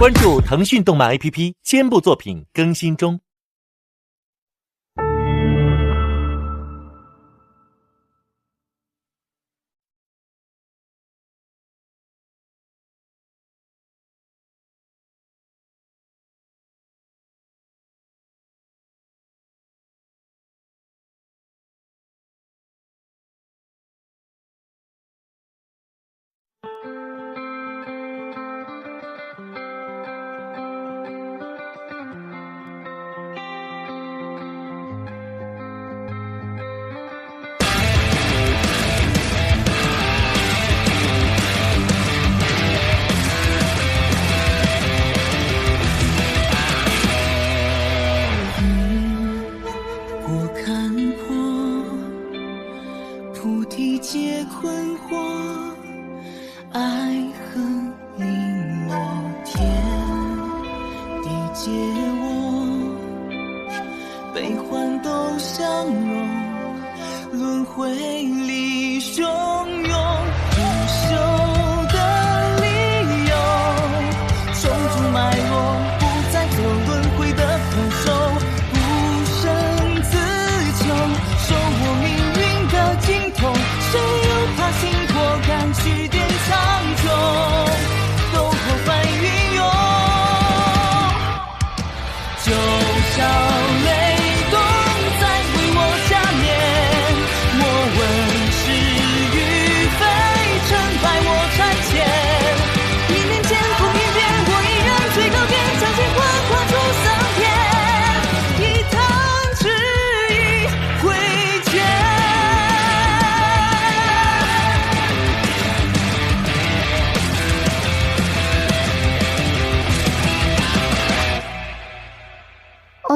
关注腾讯动漫 APP， 肩部作品更新中。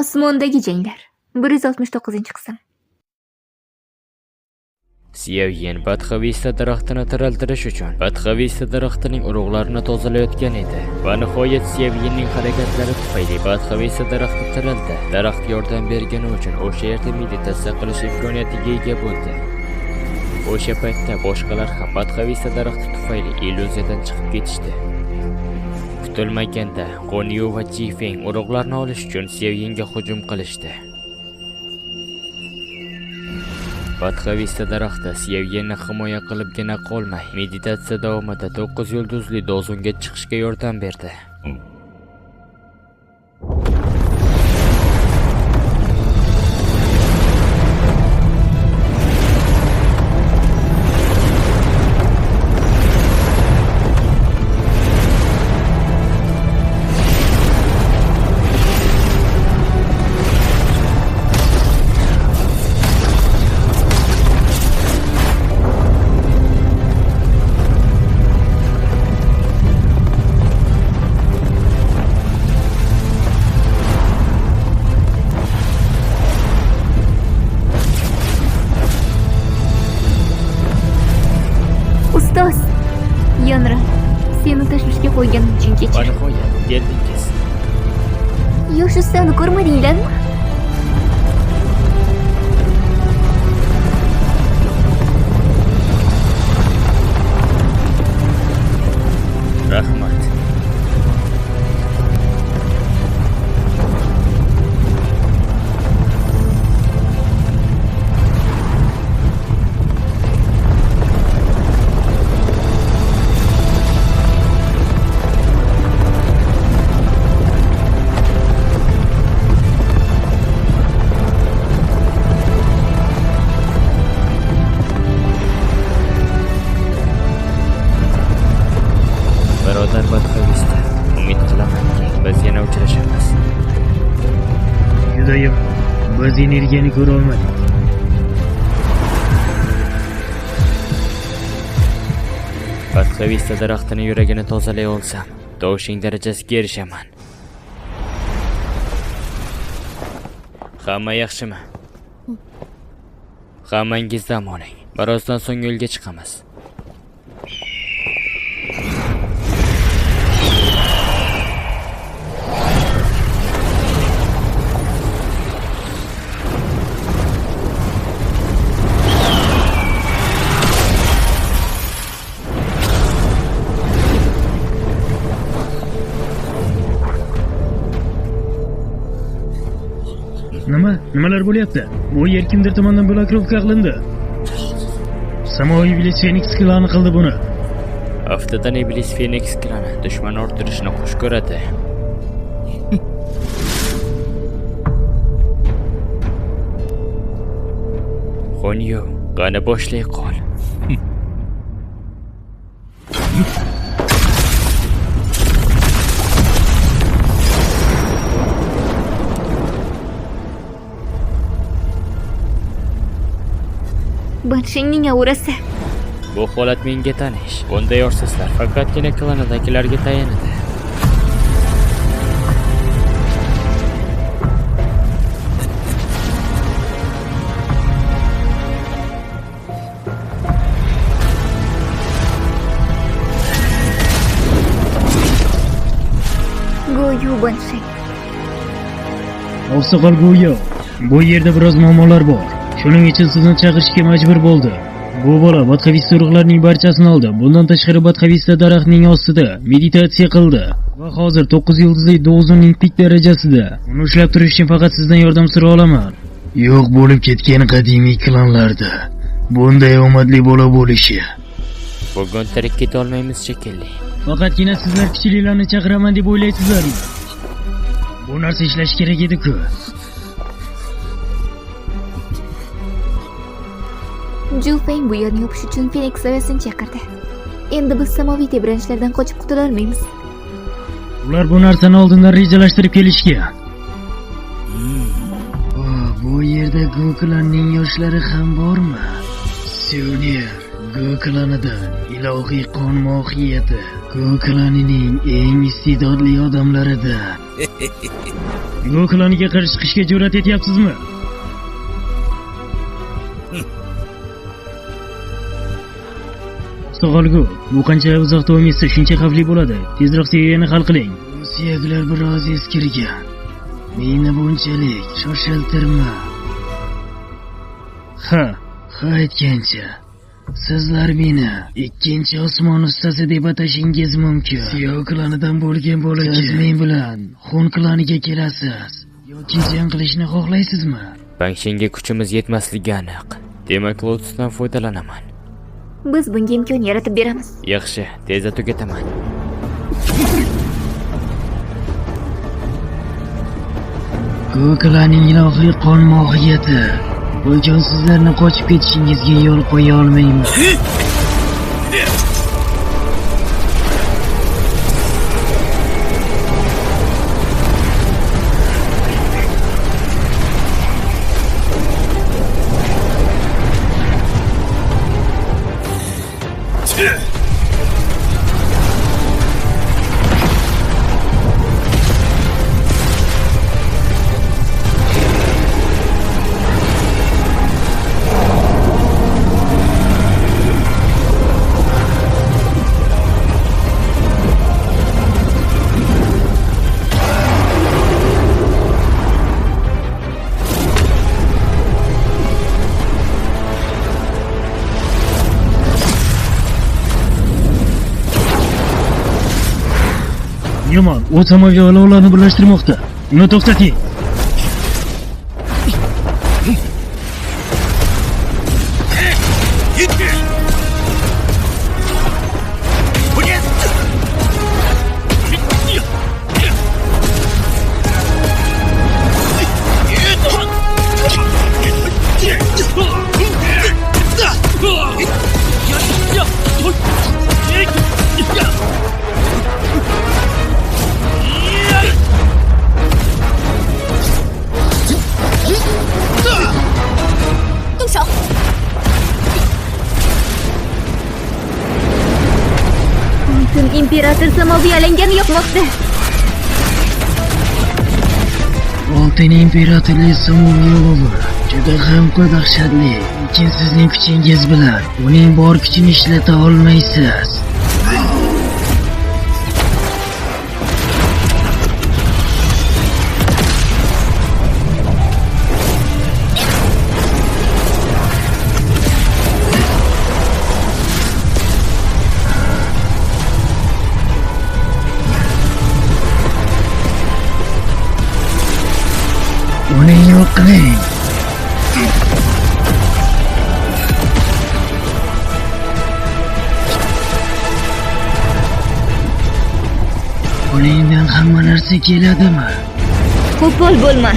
Osmondagi janglar 169-qism. Siyevyen Badxavista daraxtini tirildirish uchun Badxavista daraxtining urug'larini tozalayotgan edi va nihoyat Siyevyenning harakatlari tufayli Badxavista daraxti tirildi. Daraxt yordam bergani uchun o'sha yerda meditatsiya qilish imkoniyatiga ega bo'ldi. O'sha paytda boshqalar ham Badxavista daraxti tufayli illyuziyadan chiqib ketishdi. Kutilmaganda Gonyu va Jifeng urug'larni olish uchun Siyevyenga hujum qilishdi. Badxavista daraxti Siyevyenni himoya qilibgina qolmay, meditatsiya davomida 9 yulduzli dozunga chiqishga yordam berdi. Ustoz, Yonran, seni tashvishga qo'yganim uchun kechir. Nihoyat keldingiz. Yosh ustani ko'rmadinglarmi? Rahmat. Birodar Badxavista, umid qilamanki, biz yana uchrashamiz. Judayam, biz energiyani ko'ra olmadik. Badxavista daraxtini yuragini tozalay olsam, tovushing darajasiga erishaman. Hamma yaxshimi? Hammangiz dam oling. Birozdan so'ng yo'lga chiqamiz. Nimalar bo'lyapti? Bu yer kimdir tomonidan blokirovka qilindi. Samoviy iblis Feniks klani qildi buni. Haftadan iblis Feniks klani dushman orttirishni xush ko'radi. Xonyo, qani boshlay qol. Banshingning aurasi. Bu holat menga tanish. Bunday orsizlar faqatgina klanidagilarga tayanadi. Go'yo Banshing. Oqsoqol go'yo. Bu yerda biroz muammolar bor. Shuning uchun sizni chaqirishga majbur bo'ldi. Bu bola badxavista urug'larning barchasini oldi. Bundan tashqari badxavista daraxtning ostida meditatsiya qildi va hozir 9 yulduzli dozonning pik darajasida. Uni ushlab turish uchun faqat sizdan yordam so'ra olaman. Yo'q bo'lib ketgan qadimiy klanlarda bunday omadli bola bo'lishi. Bugun tirik keta olmaymiz shekilli. Faqatgina sizlar kuchlilarni chaqiraman deb o'ylaysizlarmi? Bu narsa ishlash kerak edi-ku. Julfeng bu yerni yopish uchun Feniks savasini chaqirdi. Endi biz samoviy tebranishlardan qochib qutula olmaymiz. Ular bu narsani oldindan rejalashtirib kelishgan. Bu yerda Goklanning yoshlari ham bormi? Suvnir Goklanidan ilohiy qon mohiyati, Goklanining eng iste'dodli odamlaridan. Goklaniga qarshi chiqishga jur'at etyapsizmi? So'g'algu, bu qancha uzoq davom etsa shuncha xavfli bo'ladi. Tezroq seviyani hal qiling. Bu suyaklar biroz eskirgan. Meni bunchalik shoshiltirma. Ha aytgancha. Sizlar meni ikkinchi osmon ustasi deb atashingiz mumkin. Siyo klanidan bo'lgan bo'lagi. Siz men bilan Xun klaniga kelasiz. Yoki jang qilishni xohlaysizmi? Banshingga kuchimiz yetmasligi aniq. Demak, Lotusdan foydalanaman. Biz bunga imkon yaratib beramiz. Yaxshi, tezda tugataman. Goklaning ilohiy qon mohiyati. Bugun sizlarni qochib ketishingizga yo'l qo'ya olmayman. Yomon, o samoviy olovlarni birlashtirmoqda. Uni to'xtating. imperator samoviy alangani yoqmoqda. Oltin imperatorli samoviy olovi juda ham dahshatli. Lekin sizning kuchingiz bilan uning bor kuchini ishlata olmaysiz. Uni yo'q qiling. Qo'lingdan hamma narsa keladimi? Qo'pol bo'lma.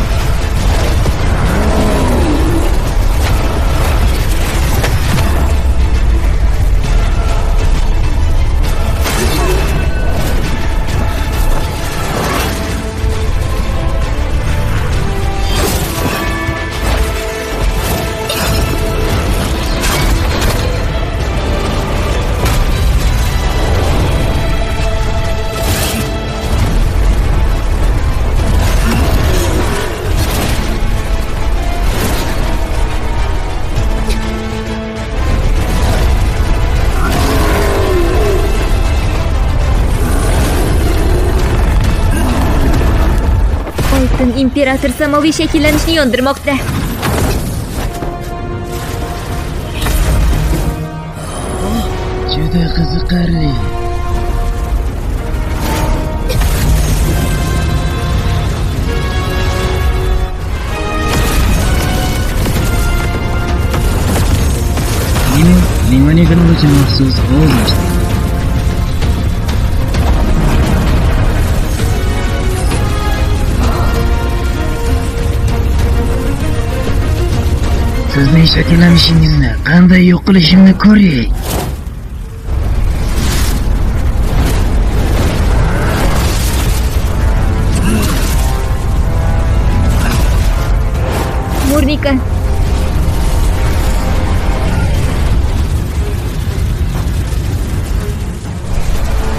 İmperator samoviy shakllanishni yondirmoqda. Juda qiziqarli. Nimani qilib uchun maxsus ovoz Sizning shakllanishingizni qanday yo'q qilishimni ko'ring. Murnika.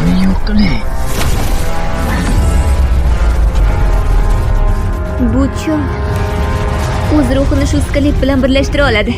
Uni yo'q qiling. Bu chol o'z ruhini shu skelet bilan birlashtira oladi.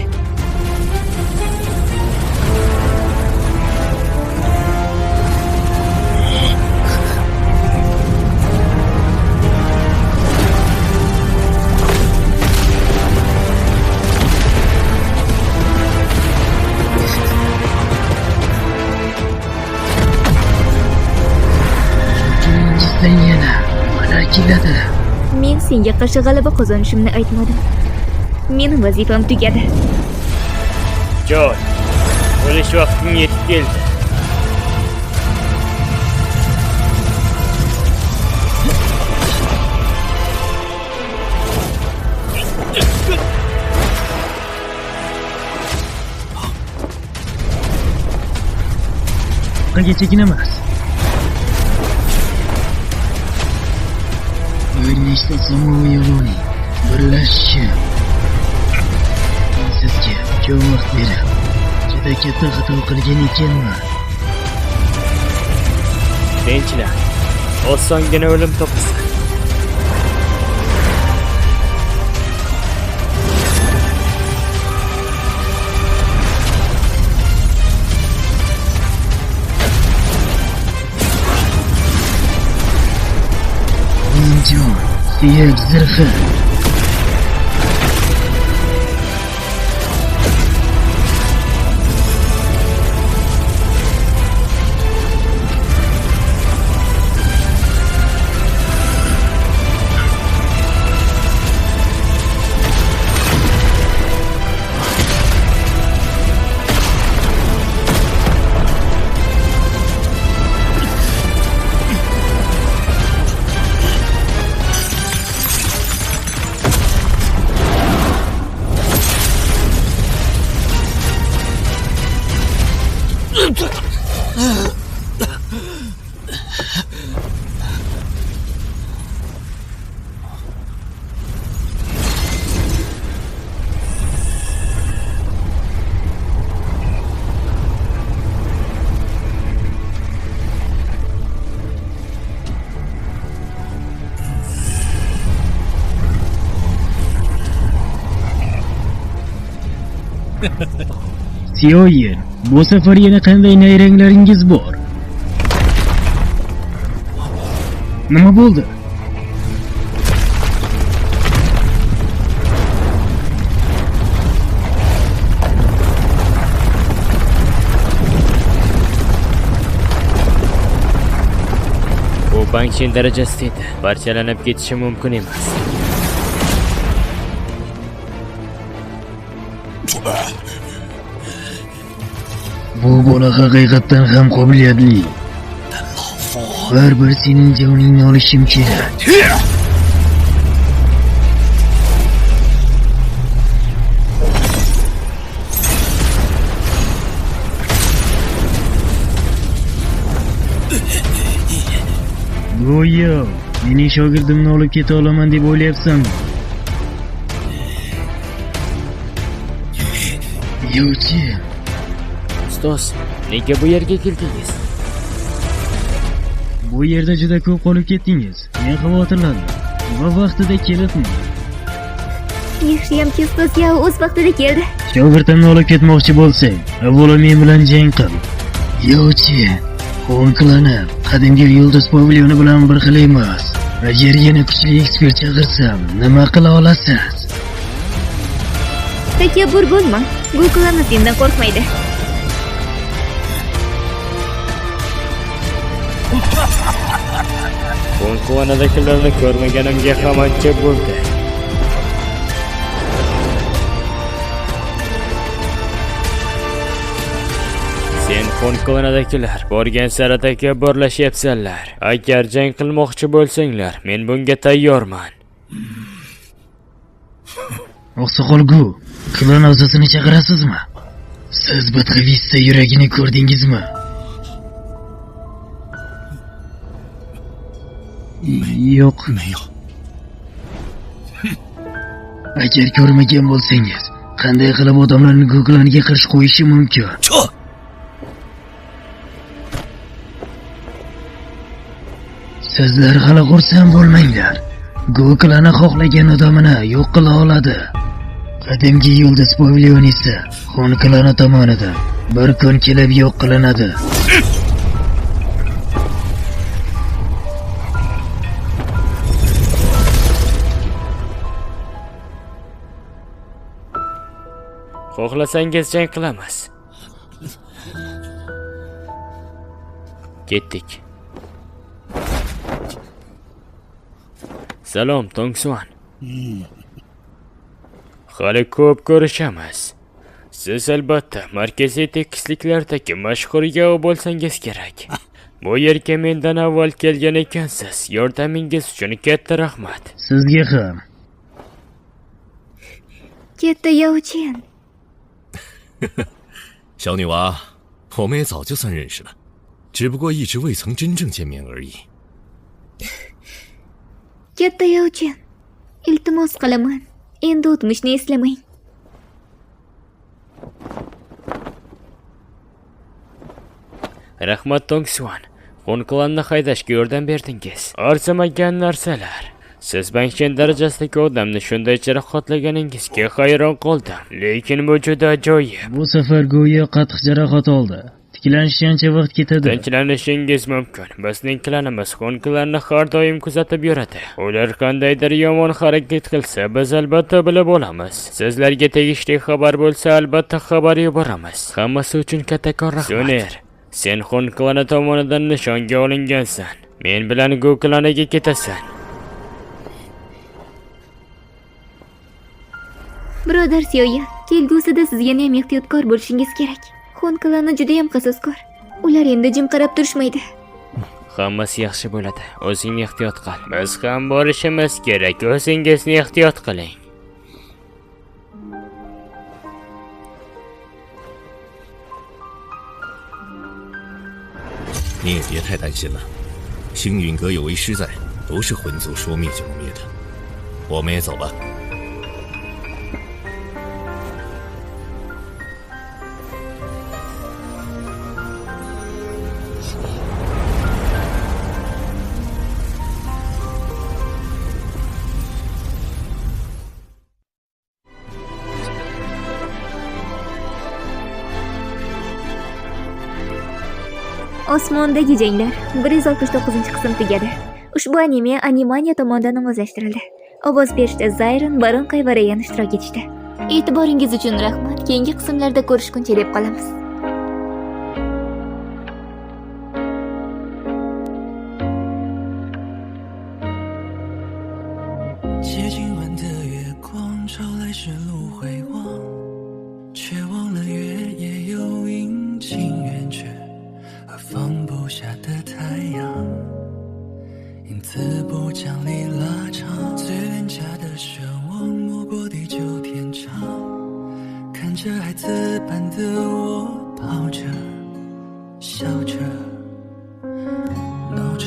Sen yana mana keladi. Men senga qarshi g'alaba qozonishimni aytmadim. Mening vazifam tugadi. Joy. O'lish vaqting yetib keldi. Qayga chekinamas. O'ynashda samoviy yo'lini birlashishi. Sizga ko'p vaqt berib, juda katta xato qilgan ekanman. Tinchlan. Osongina o'lim topasan. Injon, suyak zirhi. Sioyin, bu safar yana qanday nayranglaringiz bor? Nima bo'ldi? Bu Banshin darajasida edi. Parchalanib ketishi mumkin emas. Bu bola haqiqatdan ham qobiliyatli. Baribir sening joningni olishim kerak. Go'yo mening shogirdimni olib keta olaman deb o'ylayapsanmi? Yo'chi, Ustoz, nega bu yerga keldingiz? bu yerda juda ko'p qolib ketdingiz. Men xavotirlandim va vaqtida kelibman. Yaxshiyamki ustoz Yao o'z vaqtida keldi. Shogirdimni olib ketmoqchi bo'lsang, avvalo men bilan jang qil. Yo'chi, Xon klani qadimgi yulduz pavilyoni bilan bir xil emas. Agar yana kuchli ekspert chaqirsam, nima qila olasiz? Takabbur bo'lma. Bu klani sendan qo'rqmaydi. Konkuvanadagilarni ko'rmaganimga ham ancha bo'ldi. Sen konkuvanadagilar borgan sari takabburlashyapsanlar. Agar jang qilmoqchi bo'lsanglar, men bunga tayyorman. Oqsoqolgu, klan a'zosini chaqirasizmi? Siz Batxavista yuragini ko'rdingizmi? Yo'q. Agar ko'rmagan bo'lsangiz, qanday qilib odamlarni Go'klaniga qarshi qo'yishi mumkin? Sizlar hali xursand bo'lmanglar. Go'klani xohlagan odamini yo'q qila oladi. Qadimgi yulduz pavilyoni esa Xon klani tomonidan bir kun kelib yo'q qilinadi. Xohlasangiz jang qilamiz. Ketdik. Salom, Tongsuan. Hali ko'p ko'rishamiz. Siz albatta markaziy tekisliklardagi mashhur Yao bo'lsangiz kerak. Bu yerga mendan avval kelgan ekansiz. Yordamingiz uchun katta rahmat. Sizga ham. Katta Yaochen. 小女娃，我们也早就算认识了，只不过一直未曾真正见面而已。 Katta Yaochen. Iltimos qilaman. Endi o'tmishni eslamang. Rahmat Tongsuan. Xon klanni haydashga yordam berdingiz. Arzimagan narsalar. Siz Bangshen darajasidagi odamni shunday jarohatlaganingizga hayron qoldim. Lekin bu juda ajoyib. Bu safar go'yo qattiq jarohat oldi. Tiklanish ancha vaqt ketadi. Tinchalanishingiz mumkin. Bizning klanimiz Xon klanni har doim kuzatib yuradi. Ular qandaydir yomon harakat qilsa, biz albatta bilib olamiz. Sizlarga tegishli xabar bo'lsa, albatta xabar yuboramiz. Hammasi uchun kattakon rahmat. Suner, sen Xon klani tomonidan nishonga olingansan. Men bilan Go klaniga ketasan. Birodar Sioya, kelgusida siz yana ham ehtiyotkor bo'lishingiz kerak. Xon klani juda ham qasos-kor. Ular endi jim qarab turishmaydi. Hammasi yaxshi bo'ladi. O'zingni ehtiyot qil. Biz ham borishimiz kerak. O'zingizni ehtiyot qiling. 你也别太担心了，星陨阁有为师在，不是魂族说灭就灭的。我们也走吧。 Osmondagi janglar 169-qism tugadi. Ushbu anime Animaniya tomonidan ovozlashtirildi. Ovoz berishda Zayron, Baronqay va Rayan ishtirok etishdi. E'tiboringiz uchun rahmat. Keyingi qismlarda ko'rishguncha deb qolamiz. 过地久天长，看着孩子般的我跑着笑着闹着，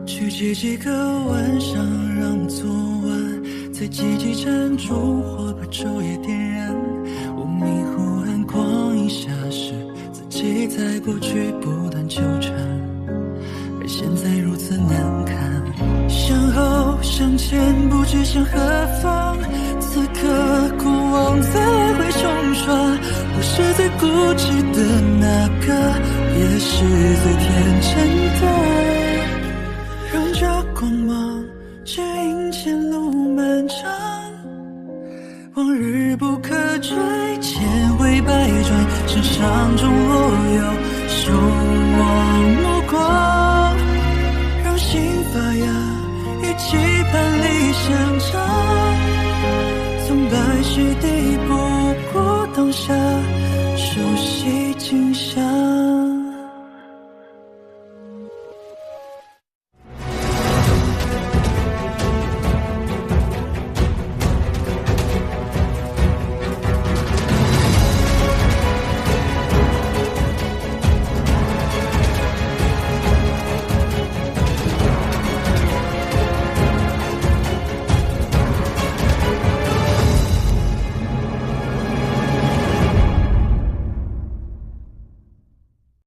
聚集几个晚上，让昨晚在积极tranh烛火把昼夜点燃。我迷糊暗光一下时，自己在过去不断纠缠，而现在如此难堪。向后向前不知向何方，此刻过往在来回冲刷。我是最固执的那个，也是最天真的，让这光芒指引前路漫长。往日不可追，千回百转，身上中若有守望目光，让心发芽，与期盼里生长。